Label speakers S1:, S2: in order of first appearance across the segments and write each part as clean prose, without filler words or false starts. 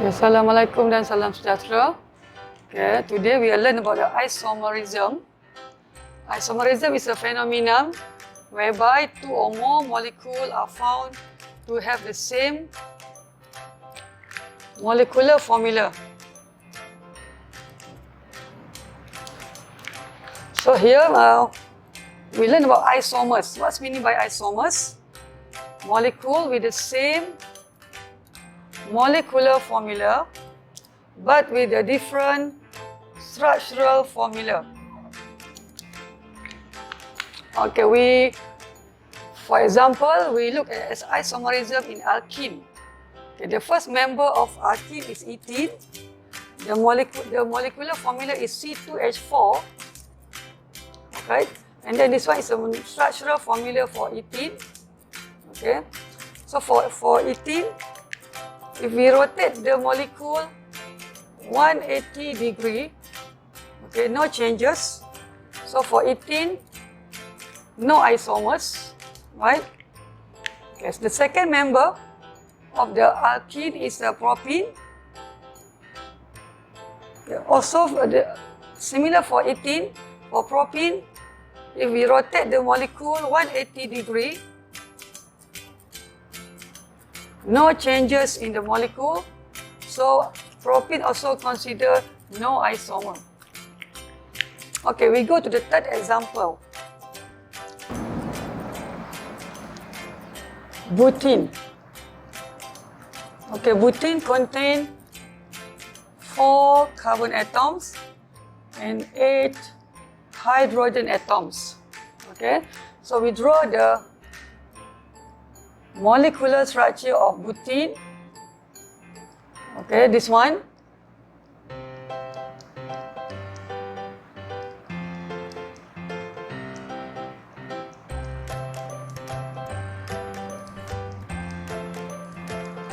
S1: Okay, Assalamualaikum dan salam sejahtera. Okay, today we will learn about the isomerism. Isomerism is a phenomenon whereby two or more molecules are found to have the same molecular formula. So here we learn about isomers. What's meaning by isomers? Molecule with the same molecular formula but with a different structural formula. Okay, for example, we look at isomerism in alkene. Okay, the first member of alkene is ethene. The molecular formula is C2H4. Okay, and then this one is a structural formula for ethene. Okay, so for ethene, if we rotate the molecule 180 degree, okay, no changes. So for ethene, no isomers, right? Okay, so the second member of the alkene is the propene. Okay, also similar for ethene, for propene, if we rotate the molecule 180 degree, no changes in the molecule, so propene also considered no isomer. Okay, we go to the third example. Butane. Okay, butane contains 4 carbon atoms and 8 hydrogen atoms. Okay, so we draw the molecular structure of butane. Okay, this one.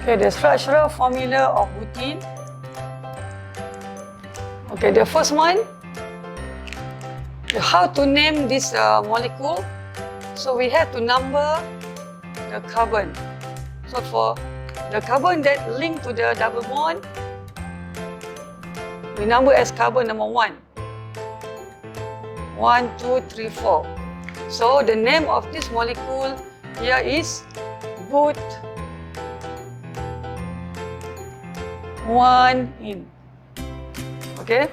S1: Okay, the structural formula of butane. Okay, the first one, how to name this molecule. So we have to number the carbon. So for the carbon that link to the double bond, we number as carbon number 1. 1, 2, 3, 4. So the name of this molecule here is Butane. Okay.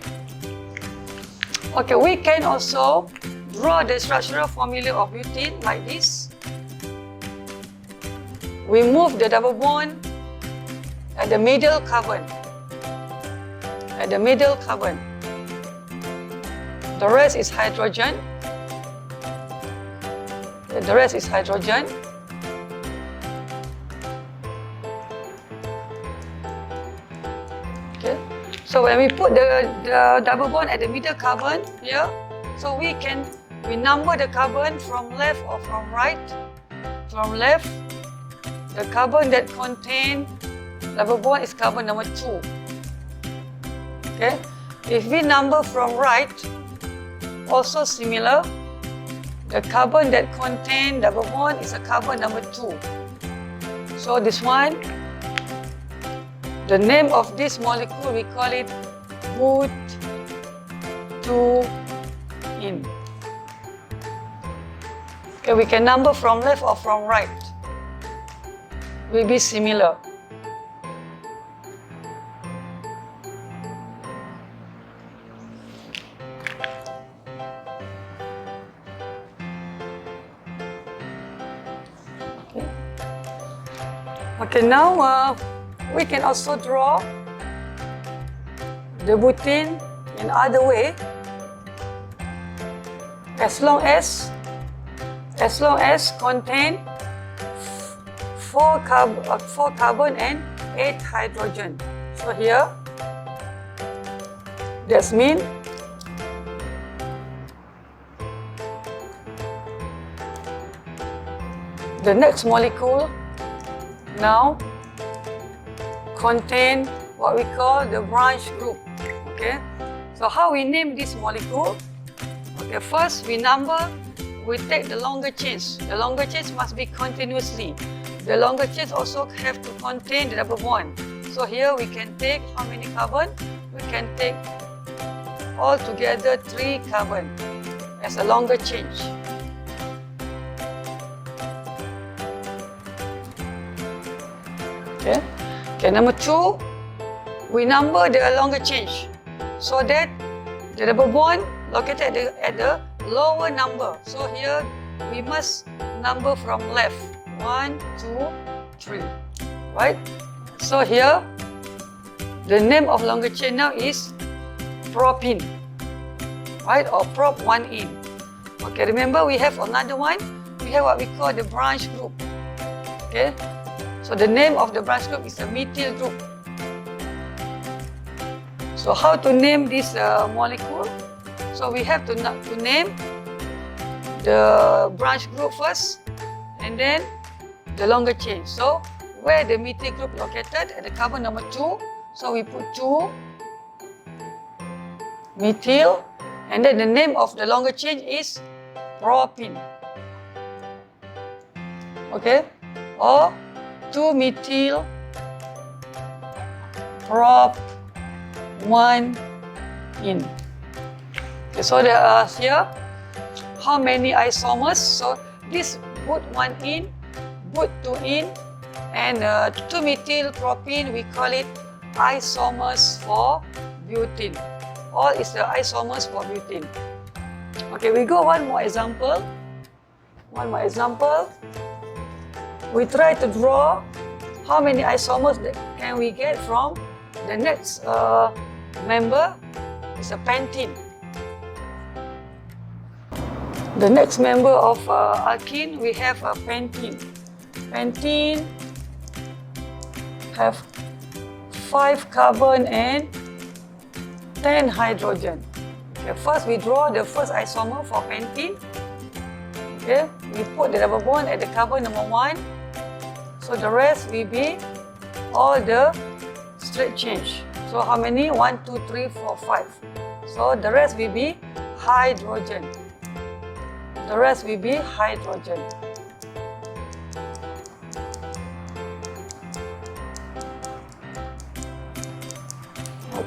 S1: Okay, we can also draw the structural formula of butane like this. We move the double bond at the middle carbon. At the middle carbon. The rest is hydrogen. The rest is hydrogen. Okay. So when we put the double bond at the middle carbon here, so we number the carbon from left or from right. From left, the carbon that contain double bond is carbon number 2. Okay. If we number from right, also similar, the carbon that contain double bond is a carbon number 2. So this one, the name of this molecule, we call it Butane. Okay, we can number from left or from right. Will be similar. Okay, now we can also draw the butane in other way. As long as contain 4 carbon and 8 hydrogen. So here, that means the next molecule now contain what we call the branch group. Okay, so how we name this molecule? Okay, first we take the longer chains. The longer chains must be continuously. The longer chains also have to contain the double bond. So here we can take how many carbon? We can take altogether 3 carbon as a longer change. Okay. Okay, number 2, we number the longer change so that the double bond located at the lower number. So here we must number from left. 1, 2, 3. Right? So here the name of longer chain now is propene. Right? Or prop 1 in. Okay, remember we have another one. We have what we call the branch group. Okay? So the name of the branch group is a methyl group. So how to name this molecule? So we have to name the branch group first and then the longer chain. So where the methyl group located at the carbon number 2, so we put 2 methyl, and then the name of the longer chain is propene. Okay? Or 2-methyl prop 1 in. Okay, so there are here how many isomers? So this but 1 in, but 2 in, and 2-methyl propene, we call it isomers for butane. All is the isomers for butane. Okay, we go one more example. We try to draw how many isomers that can we get from the next member is a pentene. The next member of alkene, we have a pentene. Pentene have 5 carbon and 10 hydrogen. Okay, first we draw the first isomer for pentene. Okay, we put the double bond at the carbon number 1. So the rest will be all the straight change. So how many? 1, 2, 3, 4, 5. So the rest will be hydrogen. The rest will be hydrogen.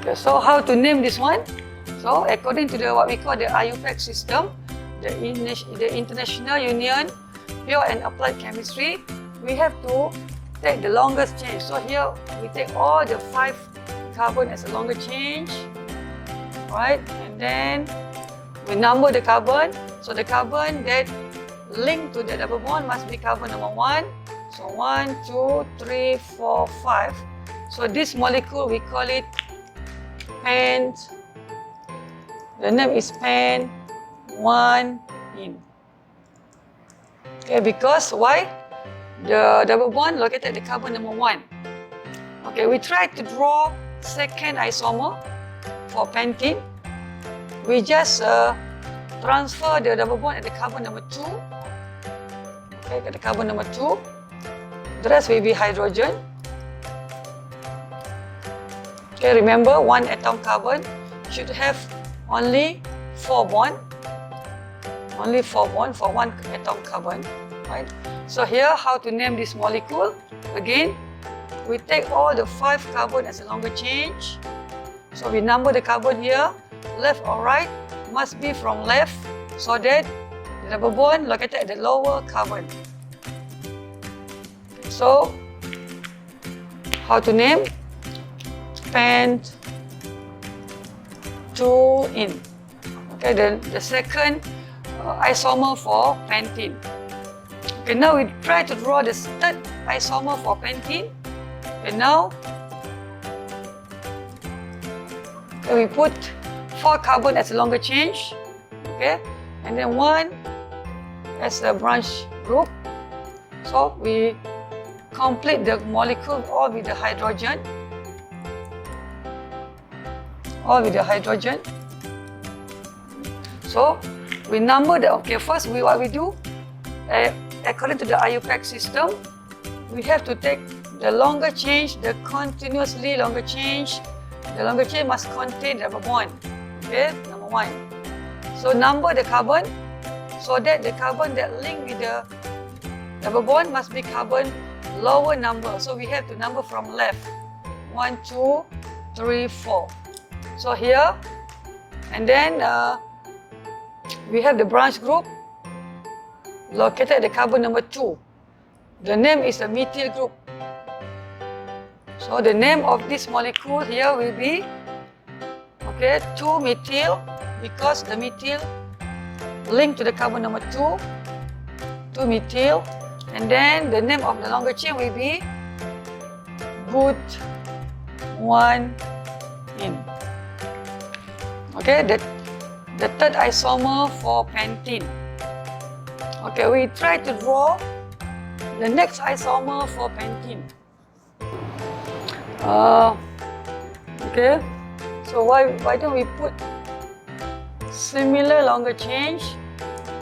S1: Okay, so how to name this one? So according to what we call the IUPAC system, the International Union Pure and Applied Chemistry, we have to take the longest change. So here we take all the 5 carbon as a longer change, right? And then we number the carbon. So the carbon that linked to the double bond must be carbon number 1. So 1, 2, 3, 4, 5. So this molecule we call it pent. The name is pen 1 in. Okay, because why? The double bond located at the carbon number 1. Okay, we try to draw second isomer for pentene. We just transfer the double bond at the carbon number 2. Okay, at the carbon number 2. The rest will be hydrogen. Okay, remember 1 atom carbon should have only 4 bonds. Only 4 bonds for 1 atom carbon, right? So here, how to name this molecule? Again, we take all the 5 carbon as a longer change. So we number the carbon here, left or right, must be from left, so that the double bond located at the lower carbon. So, how to name? Pent 2 in. Okay, the second isomer for pentene. Okay, now we try to draw the third isomer for pentene. Okay, now we put 4 carbon as a longer change. Okay, and then 1 as a branch group. So we complete the molecule all with the hydrogen. All with the hydrogen. So we number the, okay, first what we do, according to the IUPAC system, we have to take the longer change, the continuously longer change. The longer chain must contain double bond. Okay, number 1. So number the carbon, so that the carbon that link with the double bond must be carbon lower number. So we have to number from left. 1, 2, 3, 4. So here, and then we have the branch group located at the carbon number 2. The name is the methyl group. So the name of this molecule here will be 2-methyl, because the methyl linked to the carbon number 2, 2-methyl, and then the name of the longer chain will be Butane. Okay, the third isomer for pentene. Okay, we try to draw the next isomer for pentene. Okay, so why don't we put similar longer chain,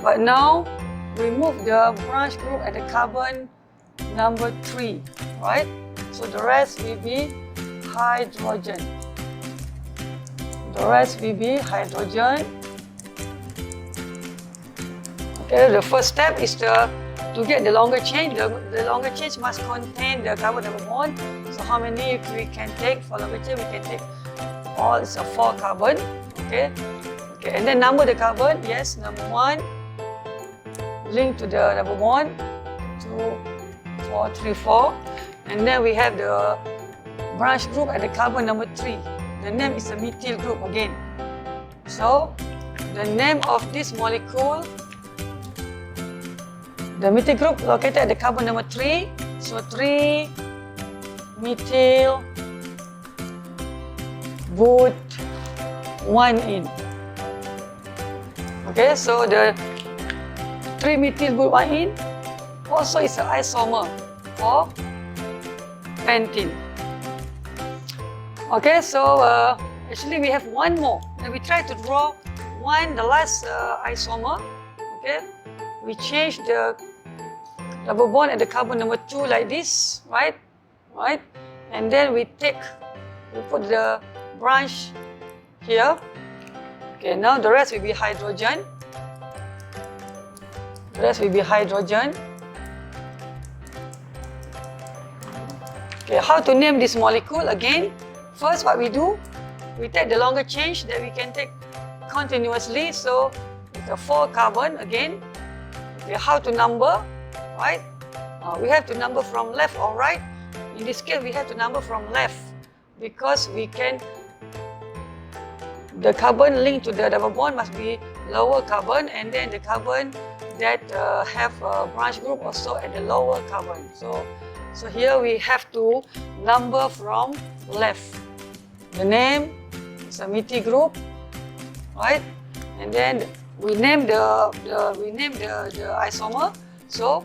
S1: but now we move the branch group at the carbon number 3, right? So the rest will be hydrogen. The rest will be hydrogen. Okay, the first step is to get the longer chain. The longer chain must contain the carbon double bond. So how many we can take for longer chain? We can take all, it's a 4 carbon. Okay, and then number the carbon. Yes, number 1 linked to the double bond, 2, 4, 3, 4. And then we have the branch group at the carbon number 3. The name is the methyl group again. So the name of this molecule, the methyl group located at the carbon number 3. So 3-methyl Butane. Okay, so the 3-methyl Butane also is an isomer for pentene. Okay, so actually we have one more. And we try to draw the last isomer. Okay, we change the double bond at the carbon number 2 like this, right? And then we put the branch here. Okay, now the rest will be hydrogen. The rest will be hydrogen. Okay, how to name this molecule again? First, what we do, we take the longer chain that we can take continuously. So it's a 4 carbon again. Okay, how to number, right? We have to number from left or right. In this case, we have to number from left because the carbon linked to the double bond must be lower carbon, and then the carbon that have a branch group also at the lower carbon. So here we have to number from left. The name is a methyl group, right? And then we name the isomer. So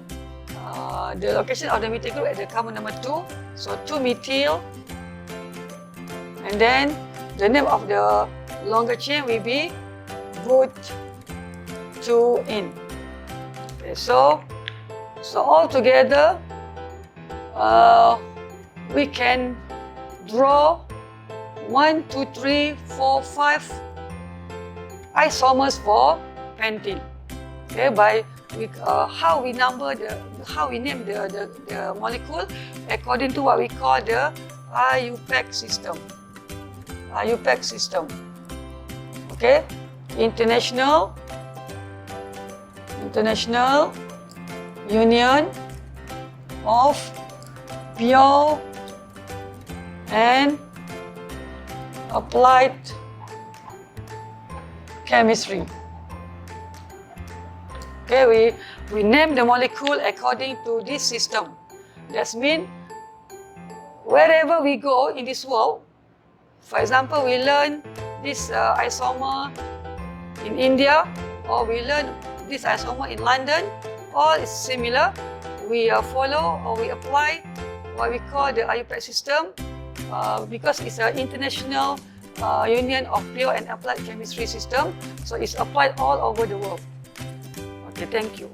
S1: the location of the methyl group at the carbon number 2. So 2-methyl, and then the name of the longer chain will be Butane. Okay, so all together we can draw 1, 2, 3, 4, 5 isomers for pentene. Okay, by how we name the molecule according to what we call the IUPAC system. IUPAC system. Okay, International Union of Pure and Applied Chemistry. Okay, we name the molecule according to this system. That means wherever we go in this world, for example, we learn this isomer in India, or we learn this isomer in London, all is similar. We follow or we apply what we call the IUPAC system because it's an International Union of Pure and Applied Chemistry system. So it's applied all over the world. Okay, thank you.